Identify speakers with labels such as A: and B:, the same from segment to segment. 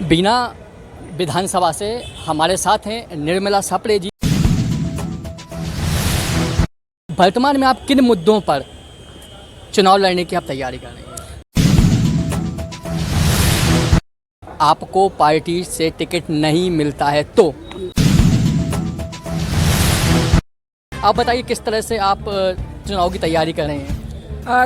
A: बीना विधानसभा से हमारे साथ हैं निर्मला सापड़े जी। वर्तमान में आप किन मुद्दों पर चुनाव लड़ने की आप तैयारी कर रहे हैं? आपको पार्टी से टिकट नहीं मिलता है तो आप बताइए किस तरह से आप चुनाव की तैयारी कर रहे हैं?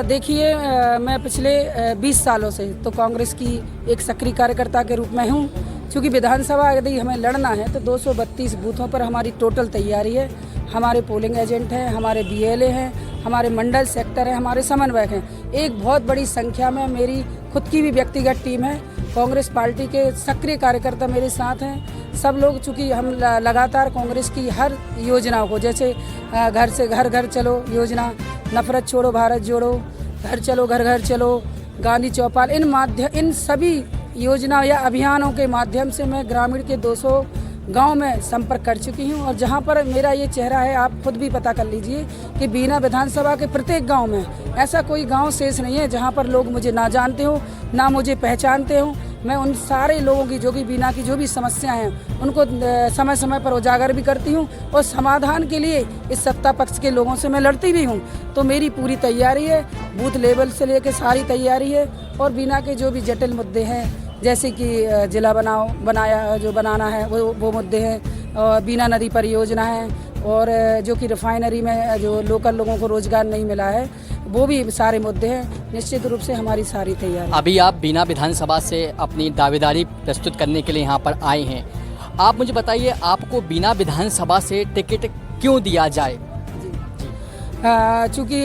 B: देखिए, मैं पिछले 20 सालों से तो कांग्रेस की एक सक्रिय कार्यकर्ता के रूप में हूँ। क्योंकि विधानसभा यदि हमें लड़ना है तो 232 बूथों पर हमारी टोटल तैयारी है। हमारे पोलिंग एजेंट हैं, हमारे बीएलए हैं, हमारे मंडल सेक्टर हैं, हमारे समन्वयक हैं। एक बहुत बड़ी संख्या में मेरी खुद की भी व्यक्तिगत टीम है। कांग्रेस पार्टी के सक्रिय कार्यकर्ता मेरे साथ हैं। सब लोग, चूँकि हम लगातार कांग्रेस की हर योजनाओं को, जैसे घर से घर घर चलो योजना, नफरत छोड़ो भारत जोड़ो, घर चलो घर घर चलो, गांधी चौपाल, इन सभी योजना या अभियानों के माध्यम से मैं ग्रामीण के 200 गांव में संपर्क कर चुकी हूं। और जहां पर मेरा ये चेहरा है, आप खुद भी पता कर लीजिए कि बीना विधानसभा के प्रत्येक गांव में ऐसा कोई गांव शेष नहीं है जहां पर लोग मुझे ना जानते हो, ना मुझे पहचानते हो। मैं उन सारे लोगों की, जो कि बीना की जो भी समस्याएं हैं, उनको समय समय पर उजागर भी करती हूं और समाधान के लिए इस सत्ता पक्ष के लोगों से मैं लड़ती भी हूं। तो मेरी पूरी तैयारी है, बूथ लेवल से लेकर सारी तैयारी है। और बीना के जो भी जटिल मुद्दे हैं, जैसे कि जिला बनाना है वो मुद्दे हैं, और बीना नदी परियोजना है, और जो कि रिफाइनरी में जो लोकल लोगों को रोजगार नहीं मिला है, वो भी सारे मुद्दे हैं। निश्चित रूप से हमारी सारी तैयारी।
A: अभी आप बीना विधानसभा से अपनी दावेदारी प्रस्तुत करने के लिए यहाँ पर आए हैं। आप मुझे बताइए, आपको बीना विधानसभा से टिकट क्यों दिया जाए?
B: चूँकि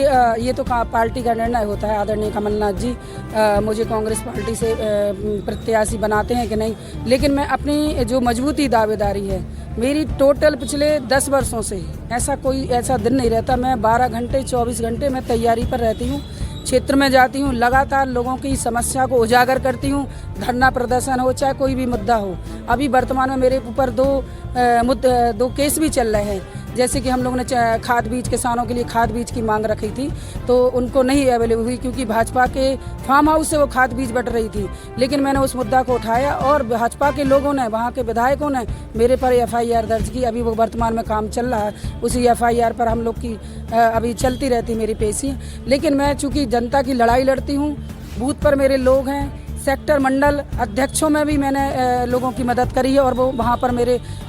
B: ये तो पार्टी का निर्णय होता है। आदरणीय कमलनाथ जी मुझे कांग्रेस पार्टी से प्रत्याशी बनाते हैं कि नहीं, लेकिन मैं अपनी जो मजबूती दावेदारी है, मेरी टोटल पिछले 10 वर्षों से ऐसा दिन नहीं रहता। मैं 12 घंटे 24 घंटे मैं तैयारी पर रहती हूँ। क्षेत्र में जाती हूँ, लगातार लोगों की समस्या को उजागर करती हूँ। धरना प्रदर्शन हो, चाहे कोई भी मुद्दा हो। अभी वर्तमान में मेरे ऊपर दो केस भी चल रहे हैं। जैसे कि हम लोगों ने खाद बीज, किसानों के लिए खाद बीज की मांग रखी थी, तो उनको नहीं अवेलेबल हुई, क्योंकि भाजपा के फार्म हाउस से वो खाद बीज बट रही थी। लेकिन मैंने उस मुद्दा को उठाया और भाजपा के लोगों ने, वहाँ के विधायकों ने मेरे पर एफआईआर दर्ज की। अभी वो वर्तमान में काम चल रहा है। उसी एफआईआर पर हम लोग की अभी चलती रहती मेरी पेशी। लेकिन मैं चूँकि जनता की लड़ाई लड़ती हूँ, बूथ पर मेरे लोग हैं, सेक्टर मंडल अध्यक्षों में भी मैंने लोगों की मदद करी है, और वो वहाँ पर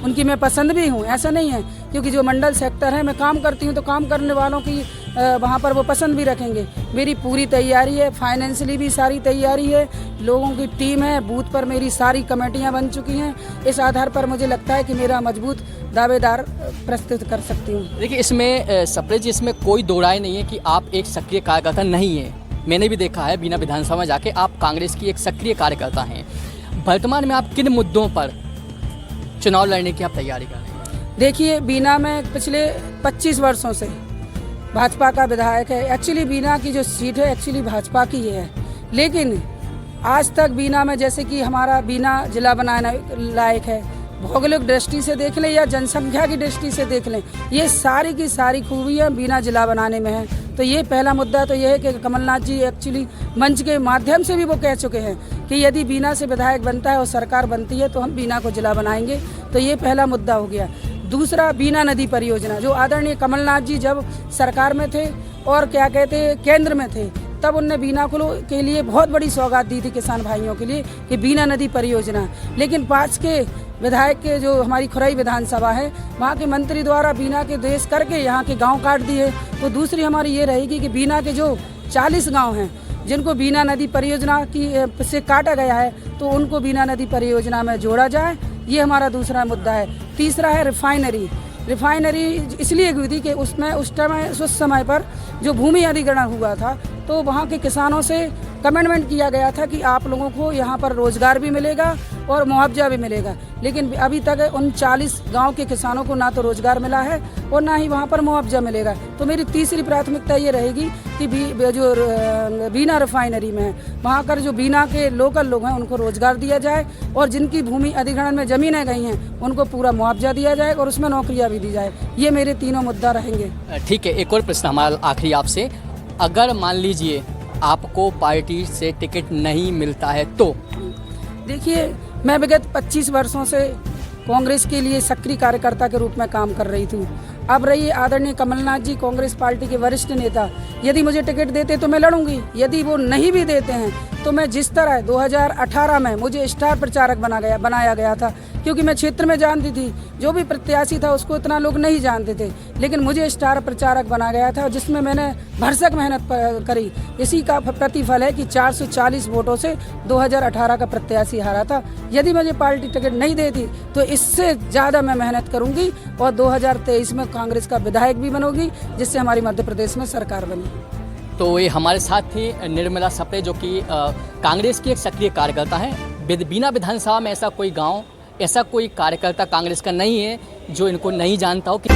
B: उनकी मैं पसंद भी हूँ। ऐसा नहीं है, क्योंकि जो मंडल सेक्टर है, मैं काम करती हूँ तो काम करने वालों की वहाँ पर वो पसंद भी रखेंगे। मेरी पूरी तैयारी है, फाइनेंशियली भी सारी तैयारी है, लोगों की टीम है, बूथ पर मेरी सारी कमेटियाँ बन चुकी हैं। इस आधार पर मुझे लगता है कि मेरा मजबूत दावेदार प्रस्तुत कर सकती हूँ।
A: देखिए, इसमें सप्रे जी, इसमें कोई दो राय नहीं है कि आप एक सक्रिय कार्यकर्ता नहीं है। मैंने भी देखा है बीना विधानसभा में जाके, आप कांग्रेस की एक सक्रिय कार्यकर्ता हैं। वर्तमान में आप किन मुद्दों पर चुनाव लड़ने की आप तैयारी कर रहे हैं?
B: देखिए, बीना में पिछले 25 वर्षों से भाजपा का विधायक है। एक्चुअली बीना की जो सीट है एक्चुअली भाजपा की है, लेकिन आज तक बीना में, जैसे कि हमारा बीना जिला बनाने लायक है, भौगोलिक दृष्टि से देख लें या जनसंख्या की दृष्टि से देख लें, ये सारी की सारी खूबियाँ बीना जिला बनाने में हैं। तो ये पहला मुद्दा तो ये है कि कमलनाथ जी एक्चुअली मंच के माध्यम से भी वो कह चुके हैं कि यदि बीना से विधायक बनता है और सरकार बनती है तो हम बीना को जिला बनाएंगे। तो ये पहला मुद्दा हो गया। दूसरा, बीना नदी परियोजना, जो आदरणीय कमलनाथ जी जब सरकार में थे और क्या कहते केंद्र में थे, तब उनने बीना के लिए बहुत बड़ी सौगात दी थी किसान भाइयों के लिए, कि बीना नदी परियोजना। लेकिन पास के विधायक के, जो हमारी खुरई विधानसभा है, वहाँ के मंत्री द्वारा बीना के देश करके यहाँ के गांव काट दिए। तो दूसरी हमारी ये रहेगी कि बीना के जो 40 गांव हैं जिनको बीना नदी परियोजना की से काटा गया है, तो उनको बीना नदी परियोजना में जोड़ा जाए। ये हमारा दूसरा मुद्दा है। तीसरा है रिफाइनरी इसलिए हुई थी कि उस समय पर जो भूमि अधिग्रहण हुआ था, तो वहाँ के किसानों से कमिटमेंट किया गया था कि आप लोगों को यहाँ पर रोजगार भी मिलेगा और मुआवजा भी मिलेगा। लेकिन अभी तक उन 40 गांव के किसानों को ना तो रोजगार मिला है और ना ही वहाँ पर मुआवजा मिलेगा। तो मेरी तीसरी प्राथमिकता ये रहेगी कि जो बीना रिफाइनरी में है, वहाँ कर जो बीना के लोकल लोग हैं उनको रोजगार दिया जाए, और जिनकी भूमि अधिग्रहण में ज़मीनें गई हैं उनको पूरा मुआवजा दिया जाए और उसमें नौकरियाँ भी दी जाए। ये मेरे तीनों मुद्दा रहेंगे।
A: ठीक है, एक और प्रश्न हमारा आखिरी आपसे। अगर मान लीजिए आपको पार्टी से टिकट नहीं मिलता है तो?
B: देखिए, मैं विगत 25 वर्षों से कांग्रेस के लिए सक्रिय कार्यकर्ता के रूप में काम कर रही थी। अब रही आदरणीय कमलनाथ जी कांग्रेस पार्टी के वरिष्ठ नेता, यदि मुझे टिकट देते तो मैं लड़ूंगी, यदि वो नहीं भी देते हैं तो मैं जिस तरह 2018 में मुझे स्टार प्रचारक बनाया गया था, क्योंकि मैं क्षेत्र में जानती थी, जो भी प्रत्याशी था उसको इतना लोग नहीं जानते थे, लेकिन मुझे स्टार प्रचारक बना गया था जिसमें मैंने भरसक मेहनत करी। इसी का प्रतिफल है कि 440 वोटों से 2018 का प्रत्याशी हारा था। यदि मुझे पार्टी टिकट नहीं देती तो इससे ज़्यादा मैं मेहनत करूंगी और 2023 में कांग्रेस का विधायक भी बनूंगी, जिससे हमारी मध्य प्रदेश में सरकार बनी।
A: तो ये हमारे साथ थी निर्मला सप्रे, जो कि कांग्रेस की एक सक्रिय कार्यकर्ता हैं। बीना विधानसभा में ऐसा कोई गांव, ऐसा कोई कार्यकर्ता कांग्रेस का नहीं है जो इनको नहीं जानता हो कि